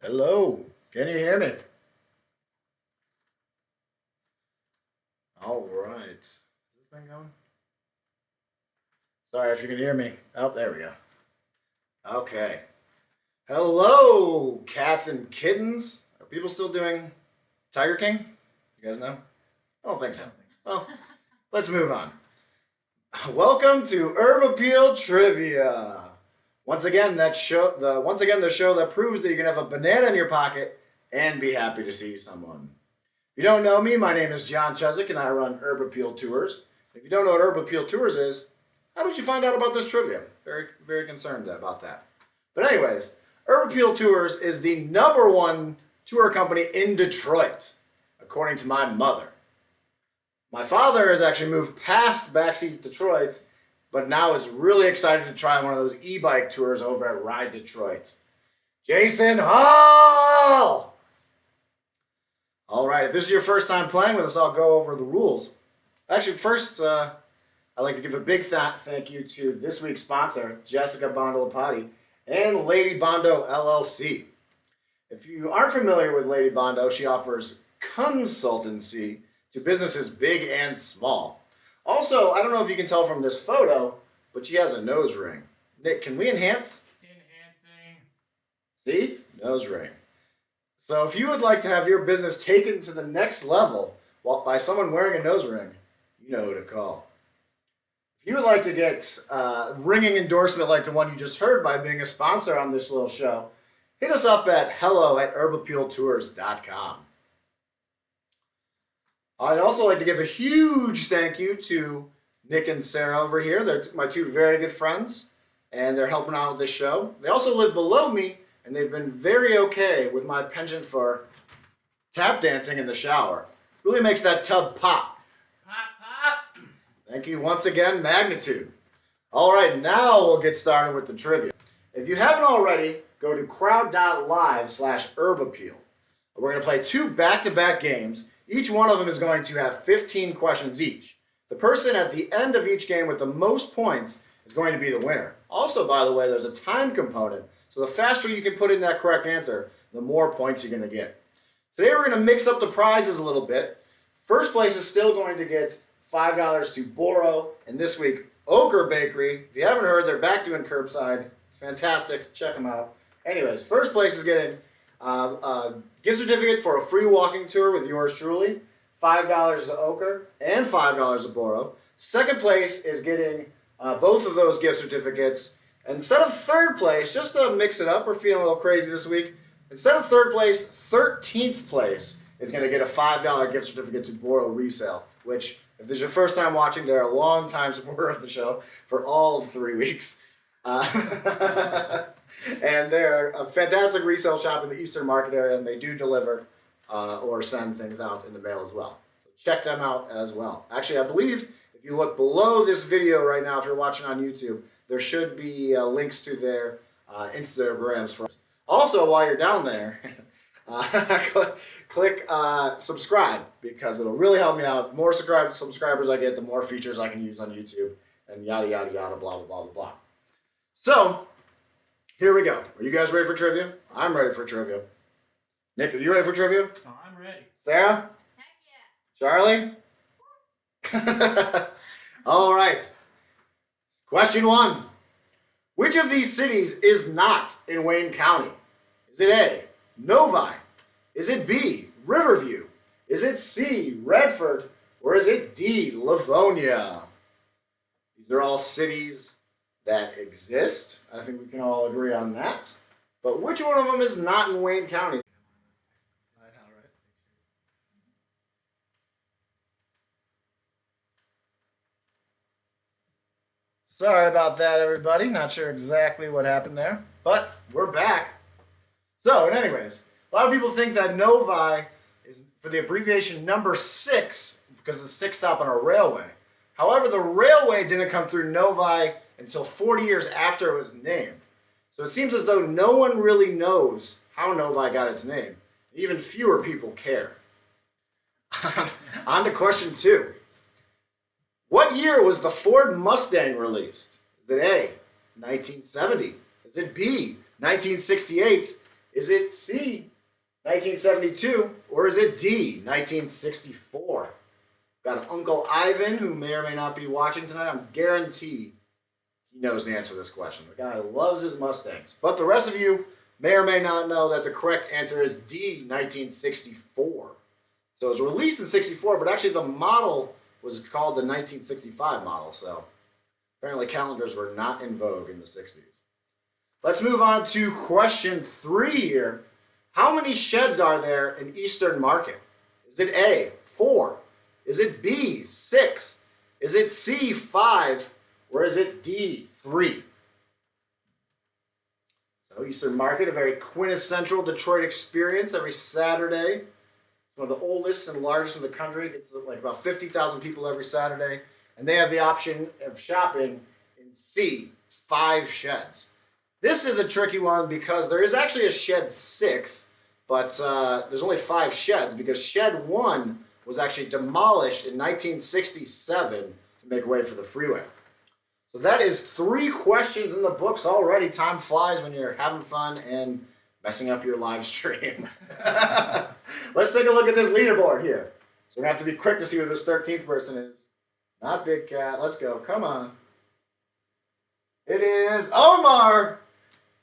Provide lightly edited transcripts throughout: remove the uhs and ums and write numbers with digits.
Hello, can you hear me? All right. Is this thing going? Sorry if you can hear me. Oh, there we go. Okay. Hello, cats and kittens. Are people still doing Tiger King? You guys know? I don't think so. Well, let's move on. Welcome to Herb Appeal Trivia. Once again the show that proves that you can have a banana in your pocket and be happy to see someone. If you don't know me, my name is John Chezik and I run Herb Appeal Tours. If you don't know what Herb Appeal Tours is, how did you find out about this trivia? Very, very concerned about that. But anyways, Herb Appeal Tours is the #1 tour company in Detroit, according to my mother. My father has actually moved past backseat Detroit, but now is really excited to try one of those e-bike tours over at Ride Detroit. Jason Hall! All right, if this is your first time playing with us, I'll go over the rules. Actually, first, I'd like to give a big thank you to this week's sponsor, Jessica Bondo and Lady Bondo LLC. If you aren't familiar with Lady Bondo, she offers consultancy to businesses big and small. Also, I don't know if you can tell from this photo, but she has a nose ring. Nick, can we enhance? Enhancing. See? Nose ring. So if you would like to have your business taken to the next level by someone wearing a nose ring, you know who to call. If you would like to get a ringing endorsement like the one you just heard by being a sponsor on this little show, hit us up at hello@herbappealtours.com. I'd also like to give a huge thank you to Nick and Sarah over here. They're my two very good friends, and they're helping out with this show. They also live below me, and they've been very okay with my penchant for tap dancing in the shower. Really makes that tub pop. Pop, pop. Thank you once again, Magnitude. All right, now we'll get started with the trivia. If you haven't already, go to crowd.live/herbappeal. We're going to play 2 back-to-back games. Each one of them is going to have 15 questions each. The person at the end of each game with the most points is going to be the winner. Also, by the way, there's a time component, so the faster you can put in that correct answer, the more points you're going to get. Today we're going to mix up the prizes a little bit. First place is still going to get $5 to Boro, and this week, Ochre Bakery. If you haven't heard, they're back doing curbside. It's fantastic. Check them out. Anyways, first place is getting a gift certificate for a free walking tour with yours truly, $5 to Ochre, and $5 to Boro. Second place is getting both of those gift certificates. And instead of third place, just to mix it up, we're feeling a little crazy this week. Instead of third place, 13th place is going to get a $5 gift certificate to Boro Resale, which, if this is your first time watching, they're a long time supporter of the show for all of 3 weeks. And they're a fantastic resale shop in the Eastern Market area, and they do deliver or send things out in the mail as well. So check them out as well. Actually, I believe if you look below this video right now, if you're watching on YouTube, there should be links to their Instagrams. Also, while you're down there, click subscribe, because it'll really help me out. The more subscribers I get, the more features I can use on YouTube, and yada, yada, yada, blah, blah, blah, blah, blah. So, here we go. Are you guys ready for trivia? I'm ready for trivia. Nick, are you ready for trivia? Oh, I'm ready. Sarah? Heck yeah. Charlie? All right. Question 1. Which of these cities is not in Wayne County? Is it A, Novi? Is it B, Riverview? Is it C, Redford? Or is it D, Livonia? These are all cities that exist. I think we can all agree on that. But which one of them is not in Wayne County? I know, right? Sorry about that, everybody. Not sure exactly what happened there, but we're back. So, anyways, a lot of people think that Novi is for the abbreviation number 6 because of the 6th stop on a railway. However, the railway didn't come through Novi until 40 years after it was named. So it seems as though no one really knows how Novi got its name. Even fewer people care. On to question 2. What year was the Ford Mustang released? Is it A, 1970? Is it B, 1968? Is it C, 1972, or is it D, 1964? Got an Uncle Ivan who may or may not be watching tonight. I'm guaranteed he knows the answer to this question. The guy loves his Mustangs. But the rest of you may or may not know that the correct answer is D, 1964. So it was released in 64, but actually the model was called the 1965 model. So apparently calendars were not in vogue in the 60s. Let's move on to question 3 here. How many sheds are there in Eastern Market? Is it A, 4? Is it B, 6? Is it C, 5? Or is it D, 3? So Eastern Market, a very quintessential Detroit experience every Saturday. It's one of the oldest and largest in the country. It's like about 50,000 people every Saturday. And they have the option of shopping in C, 5 sheds. This is a tricky one because there is actually a shed 6, but there's only 5 sheds because shed 1 was actually demolished in 1967 to make way for the freeway. So that is 3 questions in the books already. Time flies when you're having fun and messing up your live stream. Let's take a look at this leaderboard here. So we're going to have to be quick to see who this 13th person is. Not Big Cat. Let's go. Come on. It is Omar.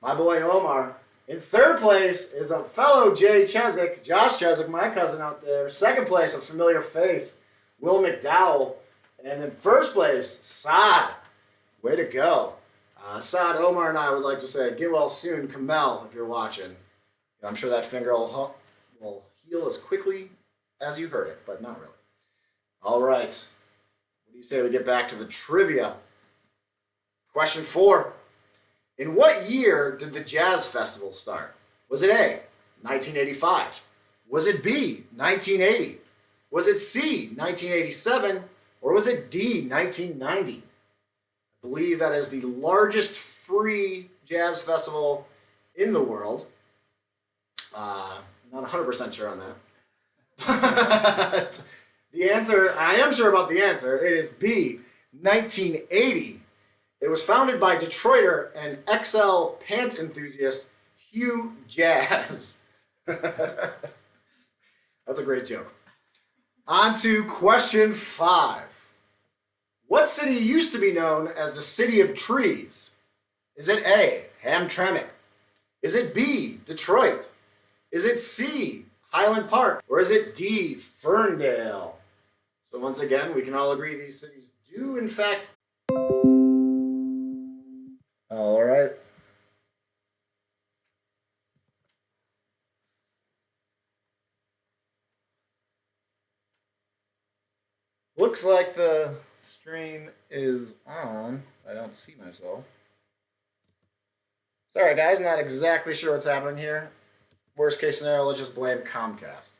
My boy Omar. In 3rd place is a fellow Jay Chezik, Josh Chezik, my cousin out there. 2nd place, a familiar face, Will McDowell. And in 1st place, Saad. Way to go. Saad, Omar, and I would like to say, get well soon, Kamel, if you're watching. I'm sure that finger will heal as quickly as you hurt it, but not really. All right. What do you say we get back to the trivia? Question 4. In what year did the Jazz Festival start? Was it A, 1985? Was it B, 1980? Was it C, 1987? Or was it D, 1990? I believe that is the largest free jazz festival in the world. Not 100% sure on that. The answer, I am sure about the answer. It is B, 1980. It was founded by Detroiter and XL pant enthusiast Hugh Jazz. That's a great joke. On to question 5. What city used to be known as the City of Trees? Is it A, Hamtramck? Is it B, Detroit? Is it C, Highland Park? Or is it D, Ferndale? So once again, we can all agree these cities do in fact. All right. Looks like the stream is on. I don't see myself. Sorry, guys, not exactly sure what's happening here. Worst case scenario, let's just blame Comcast.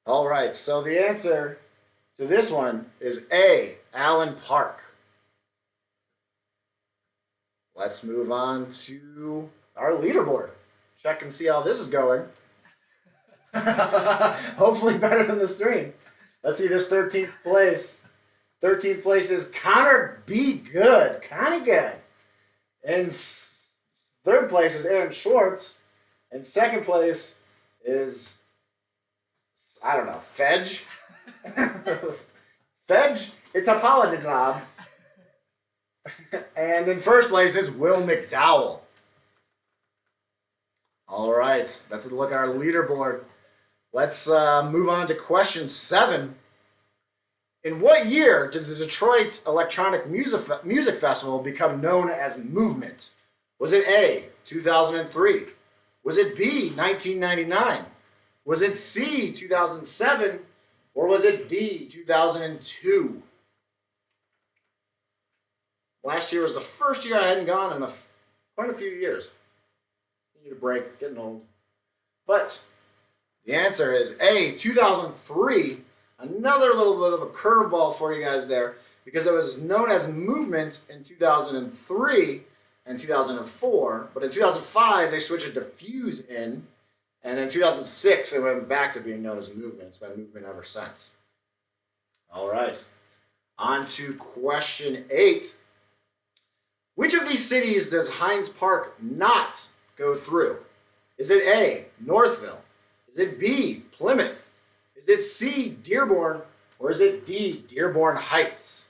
All right, so the answer to this one is A, Allen Park. Let's move on to our leaderboard. Check and see how this is going. Hopefully better than the stream. Let's see this 13th place. 13th place is Connor B. Good. Connie Good. And 3rd place is Aaron Schwartz. And 2nd place is, I don't know, Fedge? Fedge? It's a Paladinob. And in 1st place is Will McDowell. All right, that's a look at our leaderboard. Let's move on to question 7. In what year did the Detroit Electronic Music Festival become known as Movement? Was it A, 2003? Was it B, 1999? Was it C, 2007? Or was it D, 2002? Last year was the first year I hadn't gone in quite a few years. Need a break, getting old. But the answer is A, 2003. Another little bit of a curveball for you guys there because it was known as Movement in 2003 and 2004. But in 2005, they switched it to Fuse in. And in 2006, it went back to being known as Movement. It's been Movement ever since. All right. On to question 8. Which of these cities does Hines Park not go through? Is it A, Northville? Is it B, Plymouth? Is it C, Dearborn? Or is it D, Dearborn Heights?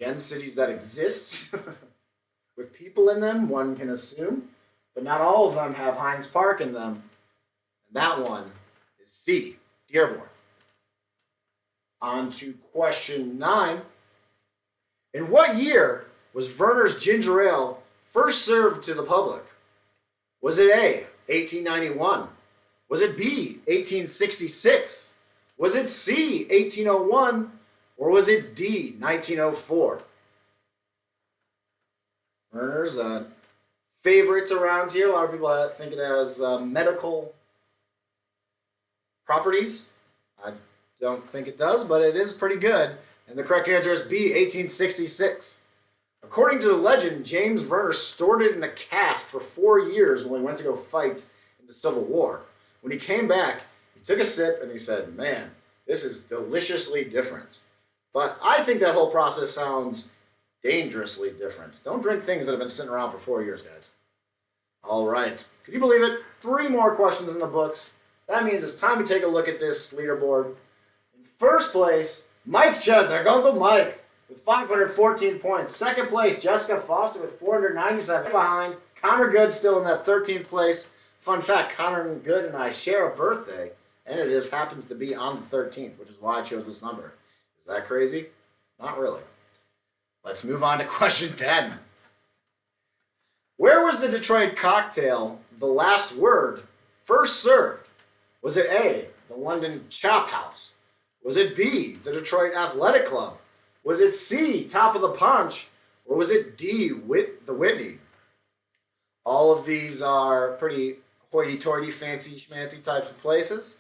Again, cities that exist with people in them, one can assume, but not all of them have Heinz Park in them. And that one is C, Dearborn. On to question 9. In what year was Verner's Ginger Ale first served to the public? Was it A, 1891? Was it B, 1866? Was it C, 1801? Or was it D, 1904? Verner's favorites around here. A lot of people think it has medical properties. I don't think it does, but it is pretty good. And the correct answer is B, 1866. According to the legend, James Verner stored it in a cask for 4 years when he went to go fight in the Civil War. When he came back, he took a sip and he said, "Man, this is deliciously different." But I think that whole process sounds dangerously different. Don't drink things that have been sitting around for 4 years, guys. All right. Could you believe it? 3 more questions in the books. That means it's time to take a look at this leaderboard. In first place, Mike Chesnick, Uncle Mike, with 514 points. Second place, Jessica Foster with 497. Behind, Connor Good still in that 13th place. Fun fact, Connor Good and I share a birthday, and it just happens to be on the 13th, which is why I chose this number. Is that crazy? Not really. Let's move on to question 10. Where was the Detroit cocktail, The Last Word, first served? Was it A, the London Chop House? Was it B, the Detroit Athletic Club? Was it C, Top of the Punch? Or was it D, the Whitney? All of these are pretty hoity-toity, fancy-schmancy types of places.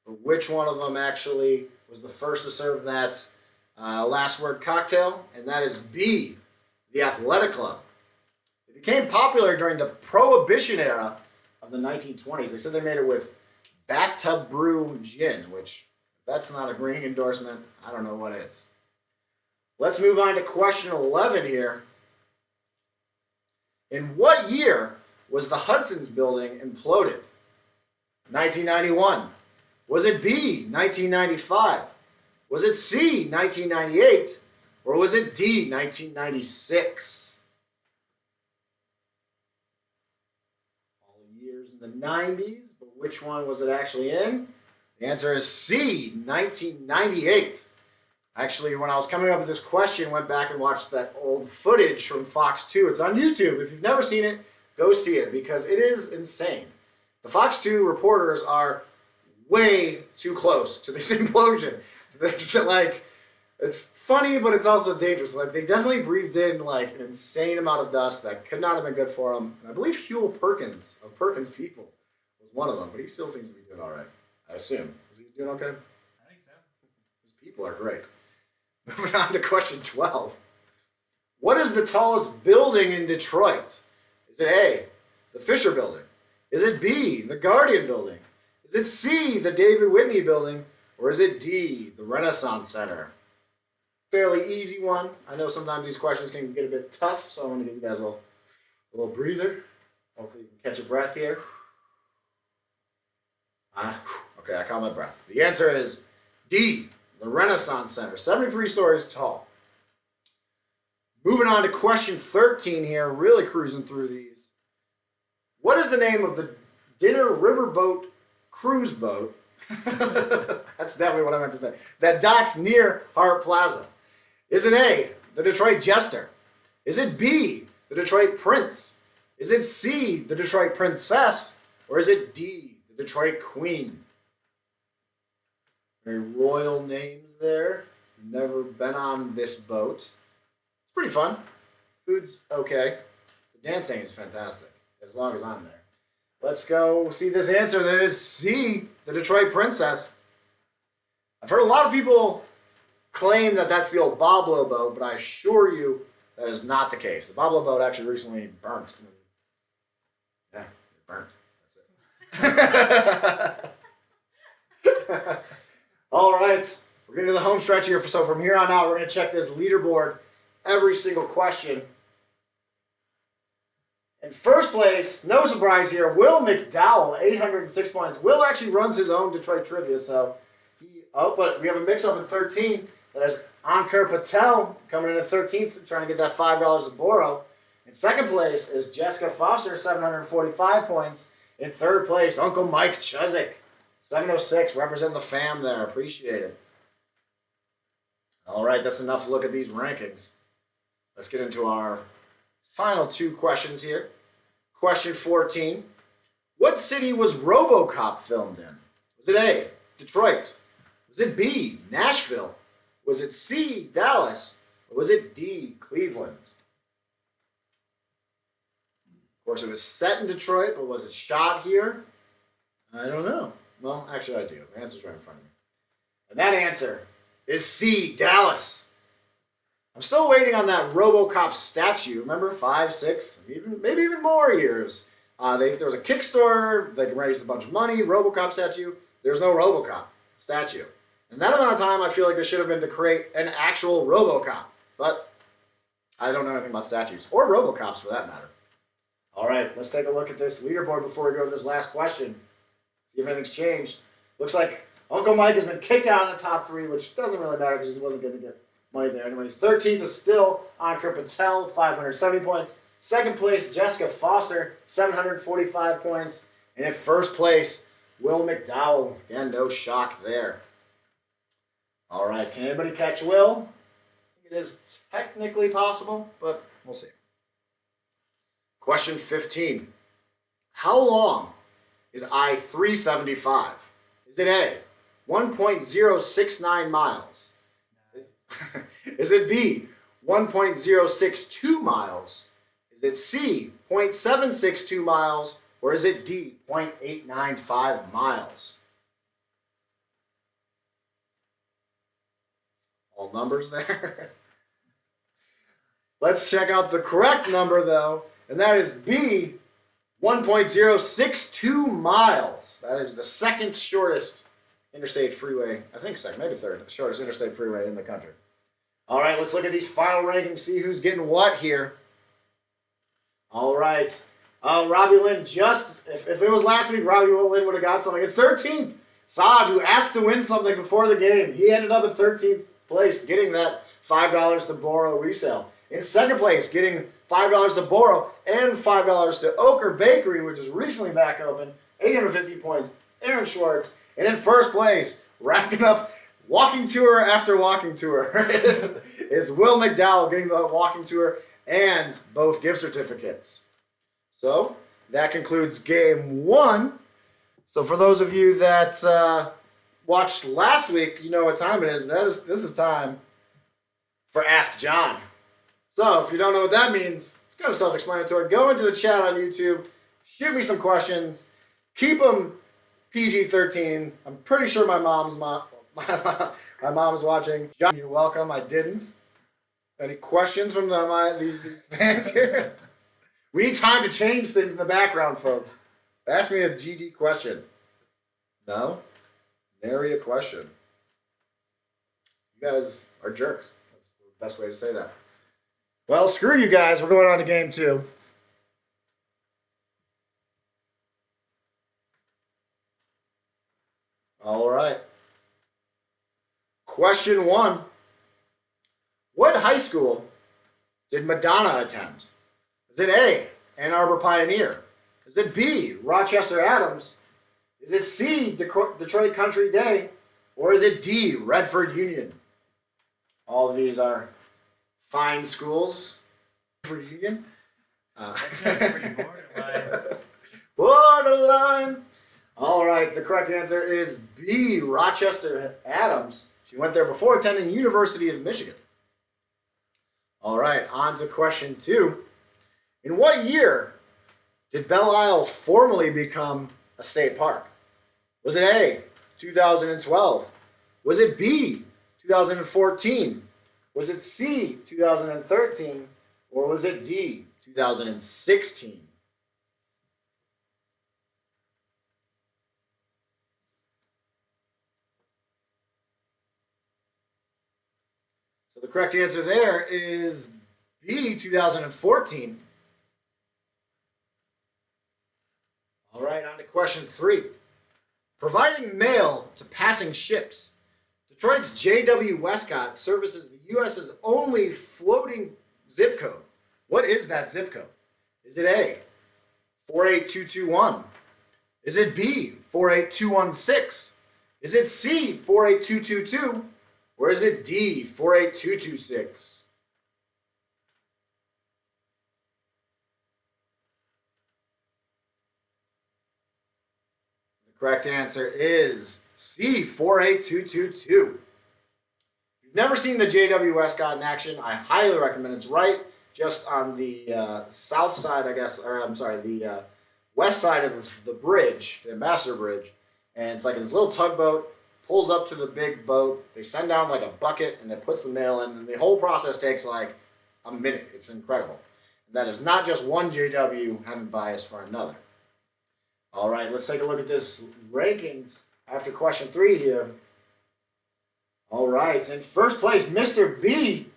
But which one of them actually was the first to serve that last word cocktail? And that is B, the Athletic Club. It became popular during the Prohibition era of the 1920s. They said they made it with bathtub brew gin, which, if that's not a green endorsement, I don't know what is. Let's move on to question 11 here. In what year was the Hudson's building imploded? 1991. Was it B, 1995? Was it C, 1998? Or was it D, 1996? All years in the 90s, but which one was it actually in? The answer is C, 1998. Actually, when I was coming up with this question, went back and watched that old footage from Fox 2. It's on YouTube. If you've never seen it, go see it because it is insane. The Fox 2 reporters are way too close to this implosion. It's funny, but it's also dangerous. Like, they definitely breathed in like an insane amount of dust that could not have been good for them. And I believe Huel Perkins of Perkins People was one of them, but he still seems to be doing all right. I assume. Is he doing okay? I think so. His people are great. Moving on to question 12. What is the tallest building in Detroit? Is it A, the Fisher Building? Is it B, the Guardian Building? Is it C, the David Whitney Building? Or is it D, the Renaissance Center? Fairly easy one. I know sometimes these questions can get a bit tough, so I'm going to give you guys a little breather. Hopefully you can catch a breath here. Okay, I caught my breath. The answer is D, the Renaissance Center, 73 stories tall. Moving on to question 13 here, really cruising through these. What is the name of the dinner riverboat cruise boat? That's definitely what I meant to say. That docks near Hart Plaza. Is it A, the Detroit Jester? Is it B, the Detroit Prince? Is it C, the Detroit Princess? Or is it D, the Detroit Queen? Very royal names there. Never been on this boat. It's pretty fun. Food's okay. The dancing is fantastic, as long as I'm there. Let's go see this answer. That is C, the Detroit Princess. I've heard a lot of people claim that that's the old Boblo boat, but I assure you that is not the case. The Boblo boat actually recently burnt. Yeah, it burnt. That's it. All right, we're getting to the home stretch here. So from here on out, we're going to check this leaderboard every single question. In first place, no surprise here, Will McDowell, 806 points. Will actually runs his own Detroit trivia, so but we have a mix-up in 13. That is Ankur Patel coming in at 13th, trying to get that $5 to borrow. In second place is Jessica Foster, 745 points. In third place, Uncle Mike Chuzik, 706, representing the fam there. Appreciate it. All right, that's enough look at these rankings. Let's get into our final two questions here. Question 14. What city was RoboCop filmed in? Was it A, Detroit? Was it B, Nashville? Was it C, Dallas? Or was it D, Cleveland? Of course, it was set in Detroit, but was it shot here? I don't know. Well, actually, I do. The answer's right in front of me. And that answer is C, Dallas. I'm still waiting on that RoboCop statue. Remember, 5, 6, maybe even more years. There was a Kickstarter. They raised a bunch of money. RoboCop statue. There's no RoboCop statue. And that amount of time, I feel like there should have been to create an actual RoboCop. But I don't know anything about statues or RoboCops for that matter. All right, let's take a look at this leaderboard before we go to this last question. See if anything's changed. Looks like Uncle Mike has been kicked out in the top 3, which doesn't really matter because he wasn't going to get money there. Anyways, 13th is still Ankur Patel, 570 points. Second place, Jessica Foster, 745 points. And in first place, Will McDowell. Again, no shock there. All right, can anybody catch Will? I think it is technically possible, but we'll see. Question 15. How long is I-375? Is it A, 1.069 miles? Is it B, 1.062 miles? Is it C, 0.762 miles? Or is it D, 0.895 miles? All numbers there. Let's check out the correct number, though, and that is B, 1.062 miles. That is the second shortest interstate freeway, I think second, maybe third, shortest interstate freeway in the country. All right, let's look at these final rankings, see who's getting what here. All right. Robbie Lynn if it was last week, Robbie Lynn would have got something. At 13th, Saad, who asked to win something before the game, he ended up at 13th place, getting that $5 to borrow resale. In second place, getting $5 to borrow and $5 to Oker Bakery, which is recently back open, 850 points, Aaron Schwartz. And in first place, racking up walking tour after walking tour, is Will McDowell getting the walking tour and both gift certificates. So that concludes game 1. So for those of you that watched last week, you know what time it is. This is time for Ask John. So if you don't know what that means, it's kind of self-explanatory. Go into the chat on YouTube, shoot me some questions, keep them PG-13. I'm pretty sure my mom's watching. John, you're welcome. I didn't. Any questions from these fans here? We need time to change things in the background, folks. Ask me a GD question. No? Nary a question. You guys are jerks. That's the best way to say that. Well, screw you guys. We're going on to game 2. All right. Question 1. What high school did Madonna attend? Is it A, Ann Arbor Pioneer? Is it B, Rochester Adams? Is it C, Detroit Country Day? Or is it D, Redford Union? All of these are fine schools. Redford Union? That's pretty borderline. Borderline. All right, the correct answer is B, Rochester Adams. She went there before attending University of Michigan. All right, on to question 2. In what year did Belle Isle formally become a state park? Was it A, 2012? Was it B, 2014? Was it C, 2013? Or was it D, 2016? So the correct answer there is B, 2014. All right, on to question 3. Providing mail to passing ships, Detroit's J.W. Westcott services the U.S.'s only floating zip code. What is that zip code? Is it A, 48221? Is it B, 48216? Is it C, 48222? Or is it D, 48226? The correct answer is C, 48222. If you've never seen the J.W. Westcott in action, I highly recommend it. It's right just on the south side, I guess, or I'm sorry, the west side of the bridge, the Ambassador Bridge. And it's like this little tugboat, pulls up to the big boat. They send down like a bucket and it puts the mail in. And the whole process takes like a minute. It's incredible. And that is not just one JW having bias for another. All right, let's take a look at this rankings after question 3 here. All right, in first place, Mr. B,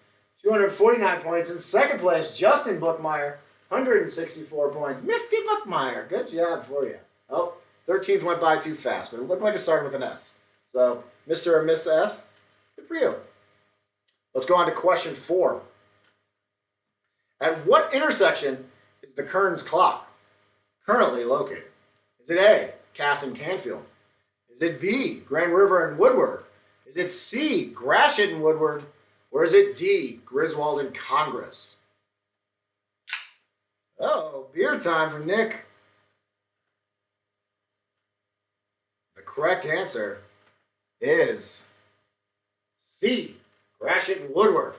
249 points. In second place, Justin Bookmeyer, 164 points. Mr. Bookmeyer, good job for you. Oh, 13th went by too fast, but it looked like it started with an S. So, Mr. or Miss S, good for you. Let's go on to question 4. At what intersection is the Kearns clock currently located? Is it A, Cass and Canfield? Is it B, Grand River and Woodward? Is it C, Gratiot and Woodward? Or is it D, Griswold and Congress? Oh, beer time from Nick. The correct answer is C, Gratiot and Woodward.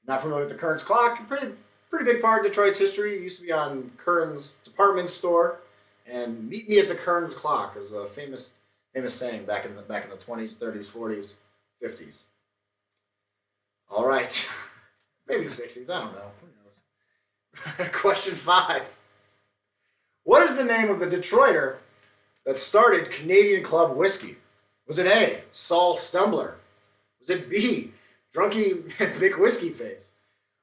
Not familiar with the Kearns clock? Pretty big part of Detroit's history. It used to be on Kearns department store, and meet me at the Kearns clock is a famous saying back in the 20s, 30s, 40s, 50s. All right, maybe the 60s. I don't know. Who knows? Question 5. What is the name of the Detroiter that started Canadian Club Whiskey? Was it A, Saul Stumbler? Was it B, Drunky McWhiskey Face?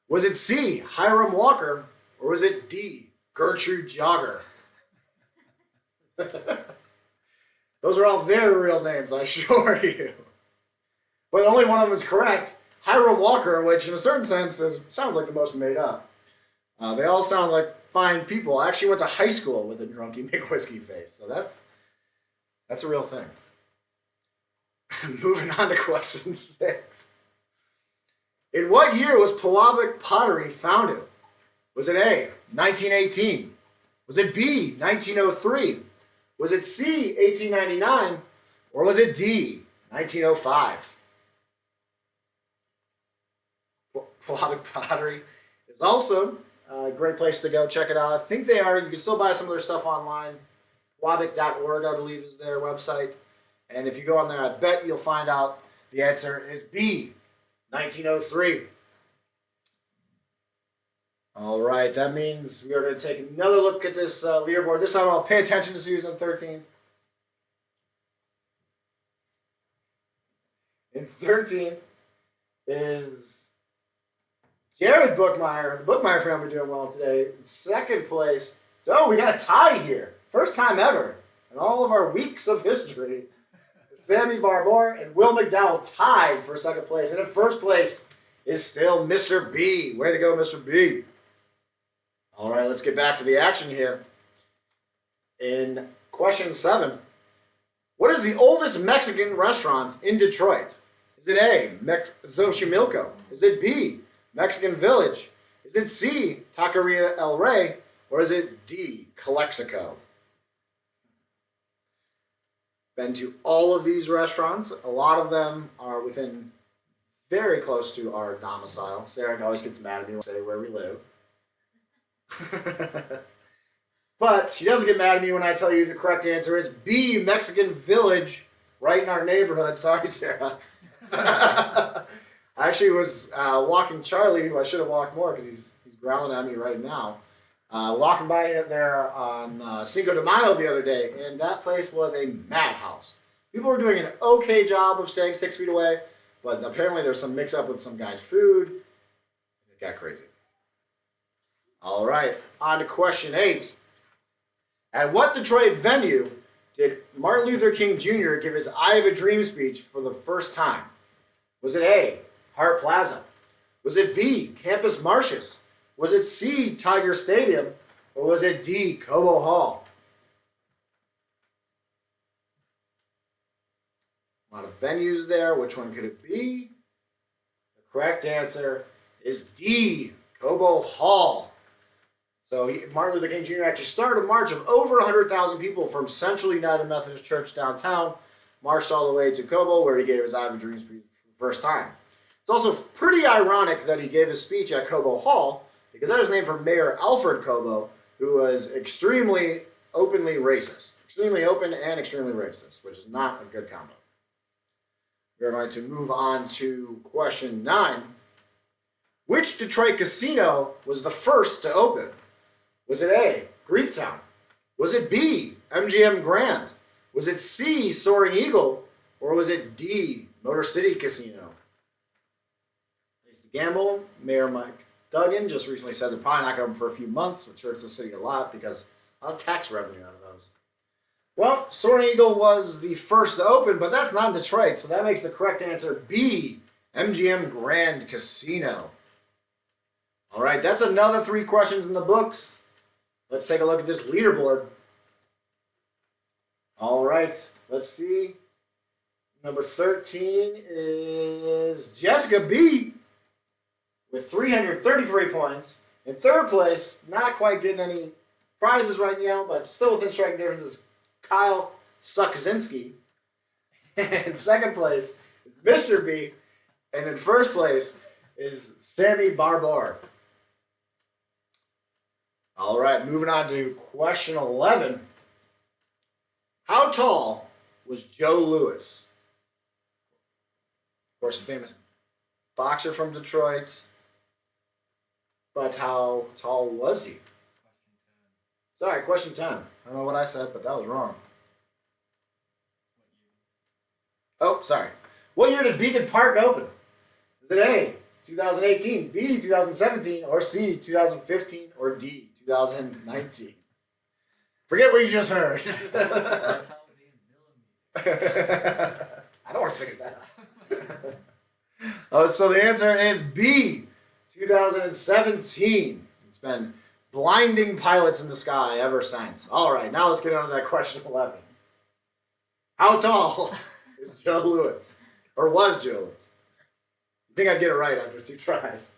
Was it C, Hiram Walker? Or was it D, Gertrude Jogger? Those are all very real names, I assure you. But only one of them is correct. Hiram Walker, which in a certain sense sounds like the most made up. They all sound like fine people. I actually went to high school with a Drunky McWhiskey Face, so that's a real thing. Moving on to question 6. In what year was Pewabic Pottery founded? Was it A, 1918? Was it B, 1903? Was it C, 1899? Or was it D, 1905? Pewabic Pottery is also a great place to go. Check it out. I think they are. You can still buy some of their stuff online. Pewabic.org, I believe, is their website. And if you go on there, I bet you'll find out the answer is B, 1903. All right, that means we are going to take another look at this leaderboard. This time I'll pay attention to Susan 13. In 13th is Jared Bookmeyer. The Bookmeyer family doing well today. In second place, oh, we got a tie here. First time ever in all of our weeks of history. Sammy Barbour and Will McDowell tied for second place. And in first place is still Mr. B. Way to go, Mr. B. All right, let's get back to the action here. In question 7, what is the oldest Mexican restaurant in Detroit? Is it A, Xochimilco? Is it B, Mexican Village? Is it C, Taqueria El Rey? Or is it D, Calexico? Been to all of these restaurants. A lot of them are within very close to our domicile. Sarah always gets mad at me when I say where we live. But she doesn't get mad at me when I tell you the correct answer is B, Mexican Village, right in our neighborhood. Sorry, Sarah. I actually was walking Charlie, who I should have walked more because he's growling at me right now. Walking by there on Cinco de Mayo the other day, and that place was a madhouse. People were doing an okay job of staying 6 feet away, but apparently there's some mix-up with some guy's food. It got crazy. All right, on to question 8. At what Detroit venue did Martin Luther King Jr. give his I Have a Dream speech for the first time? Was it A, Hart Plaza? Was it B, Campus Martius? Was it C, Tiger Stadium? Or was it D, Cobo Hall? A lot of venues there. Which one could it be? The correct answer is D, Cobo Hall. So Martin Luther King Jr. actually started a march of over 100,000 people from Central United Methodist Church downtown, marched all the way to Cobo, where he gave his I Have a Dream speech for the first time. It's also pretty ironic that he gave his speech at Cobo Hall, because that is named for Mayor Alfred Cobo, who was extremely openly racist. Extremely open and extremely racist, which is not a good combo. We're going to move on to question 9. Which Detroit casino was the first to open? Was it A, Greektown? Was it B, MGM Grand? Was it C, Soaring Eagle? Or was it D, Motor City Casino? Place to gamble. Mayor Mike Duggan just recently said they're probably not going to open for a few months, which hurts the city a lot because a lot of tax revenue out of those. Well, Soaring Eagle was the first to open, but that's not in Detroit, so that makes the correct answer B, MGM Grand Casino. All right, that's another 3 questions in the books. Let's take a look at this leaderboard. All right, let's see. Number 13 is Jessica B. with 333 points. In third place, not quite getting any prizes right now, but still within striking difference, is Kyle Suckzinski. In second place is Mr. B. And in first place is Sammy Barbar. All right, moving on to question 11. How tall was Joe Louis? Of course, a famous boxer from Detroit. But how tall was he? Sorry, question 10. I don't know what I said, but that was wrong. Oh, sorry. What year did Beacon Park open? Is it A, 2018, B, 2017, or C, 2015, or D, 2019? Forget what you just heard. I don't want to figure that out. Oh, so the answer is B, 2017. It's been blinding pilots in the sky ever since. All right, now let's get on to that question 11. How tall is Joe Louis? Or was Joe Louis? You think I'd get it right after 2 tries.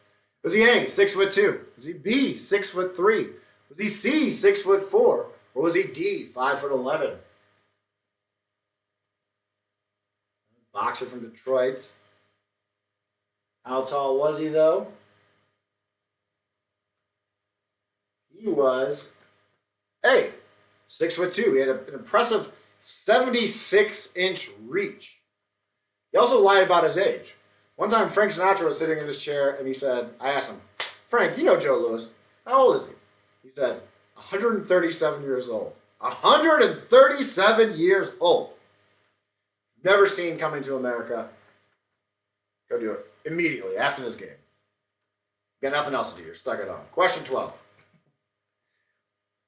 Was he A, 6'2"? Was he B, 6'3"? Was he C, 6'4"? Or was he D, 5'11"? Boxer from Detroit. How tall was he, though? He was A, 6'2". He had an impressive 76-inch reach. He also lied about his age. One time, Frank Sinatra was sitting in his chair, and I asked him, Frank, you know Joe Louis. How old is he? He said, 137 years old. 137 years old. Never seen Coming to America. Go do it immediately after this game. Got nothing else to do here. Stuck it on. Question 12.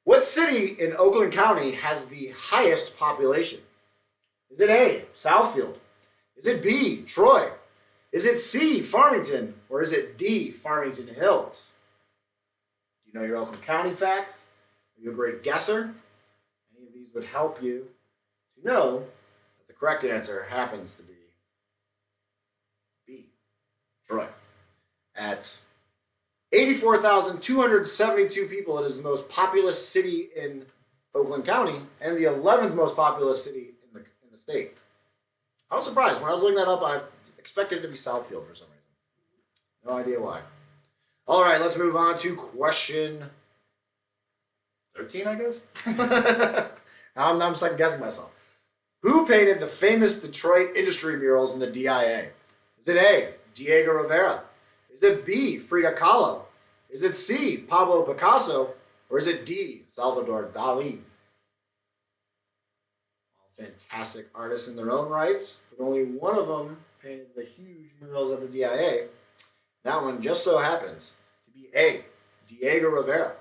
What city in Oakland County has the highest population? Is it A, Southfield? Is it B, Troy? Is it C, Farmington? Or is it D, Farmington Hills? Do you know your Oakland County facts? Are you a great guesser? Any of these would help you to know that the correct answer happens to be B, Troy. At 84,272 people, it is the most populous city in Oakland County and the 11th most populous city in the state. I was surprised. When I was looking that up, I expected it to be Southfield for some reason. No idea why. All right, let's move on to question 13, I guess. now I'm second guessing myself. Who painted the famous Detroit industry murals in the DIA? Is it A, Diego Rivera? Is it B, Frida Kahlo? Is it C, Pablo Picasso? Or is it D, Salvador Dali? All fantastic artists in their own right, but only one of them painted the huge murals of the DIA. That one just so happens to be A, Diego Rivera.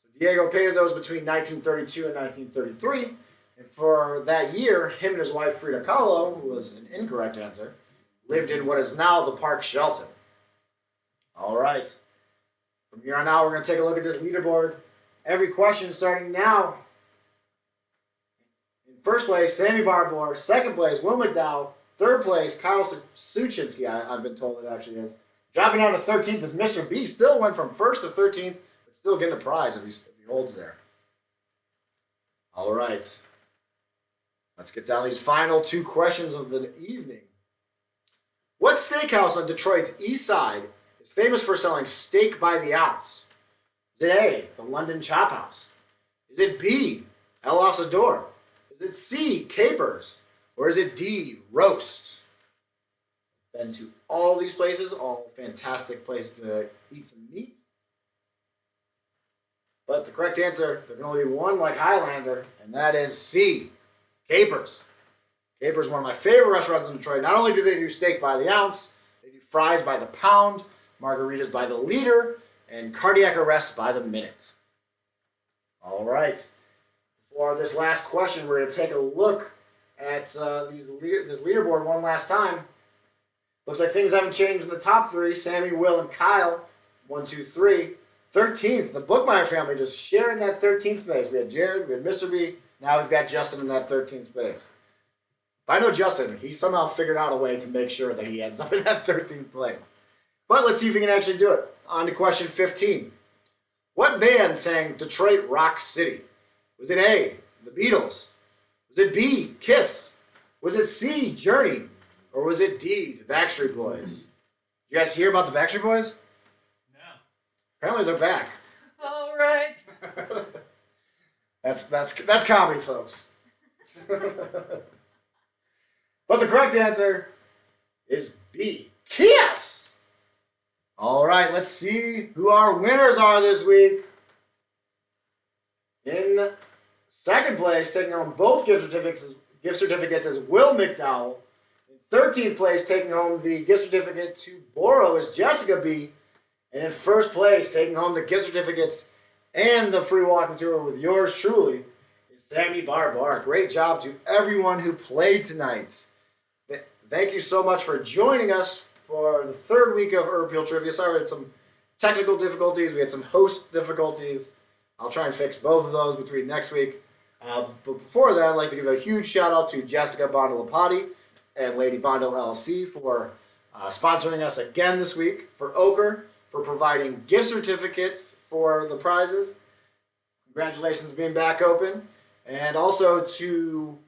So Diego painted those between 1932 and 1933. And for that year, him and his wife Frida Kahlo, who was an incorrect answer, lived in what is now the Park Shelton. All right. From here on out, we're going to take a look at this leaderboard. Every question starting now. In first place, Sammy Barbour. Second place, Will McDowell. Third place, Kyle Suchinski, I've been told it actually is. Dropping down to 13th is Mr. B. Still went from 1st to 13th, but still getting a prize if he holds there. All right. Let's get down to these final 2 questions of the evening. What steakhouse on Detroit's east side is famous for selling steak by the ounce? Is it A, the London Chop House? Is it B, El Asador? Is it C, Capers? Or is it D, Roast? Been to all these places, all fantastic places to eat some meat. But the correct answer, there can only be one like Highlander, and that is C, Capers. Capers is one of my favorite restaurants in Detroit. Not only do they do steak by the ounce, they do fries by the pound, margaritas by the liter, and cardiac arrests by the minute. All right. For this last question, we're going to take a look at this leaderboard one last time. Looks like things haven't changed in the top 3. Sammy, Will, and Kyle. 1, 2, 3. 13th, the Bookmeyer family just sharing that 13th space. We had Jared, we had Mr. B. Now we've got Justin in that 13th space. If I know Justin, he somehow figured out a way to make sure that he ends up in that 13th place. But let's see if he can actually do it. On to question 15. What band sang Detroit Rock City? Was it A, the Beatles? Was it B, Kiss? Was it C, Journey? Or was it D, the Backstreet Boys? You guys hear about the Backstreet Boys? No. Apparently they're back. All right. That's comedy, folks. But the correct answer is B, Kiss. All right, let's see who our winners are this week. In second place, taking home both gift certificates is Will McDowell. In 13th place, taking home the gift certificate to Boro is Jessica B. And in first place, taking home the gift certificates and the free walking tour with yours truly is Sammy Barbour. Great job to everyone who played tonight. Thank you so much for joining us for the 3rd week of Herb Peel Trivia. Sorry, we had some technical difficulties. We had some host difficulties. I'll try and fix both of those between next week. But before that, I'd like to give a huge shout out to Jessica Bondolapati and Lady Bondo LLC for sponsoring us again this week. For Ochre, for providing gift certificates for the prizes. Congratulations being back open. And also to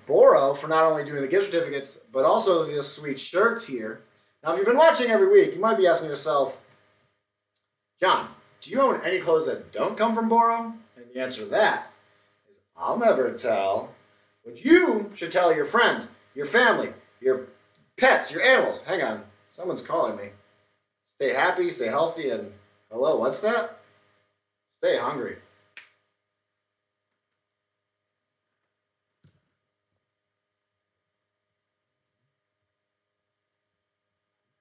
Boro for not only doing the gift certificates, but also this sweet shirt here. Now, if you've been watching every week, you might be asking yourself, John, do you own any clothes that don't come from Boro? And the answer to that is I'll never tell. But you should tell your friends, your family, your pets, your animals. Hang on, someone's calling me. Stay happy, stay healthy, and hello, what's that? Stay hungry.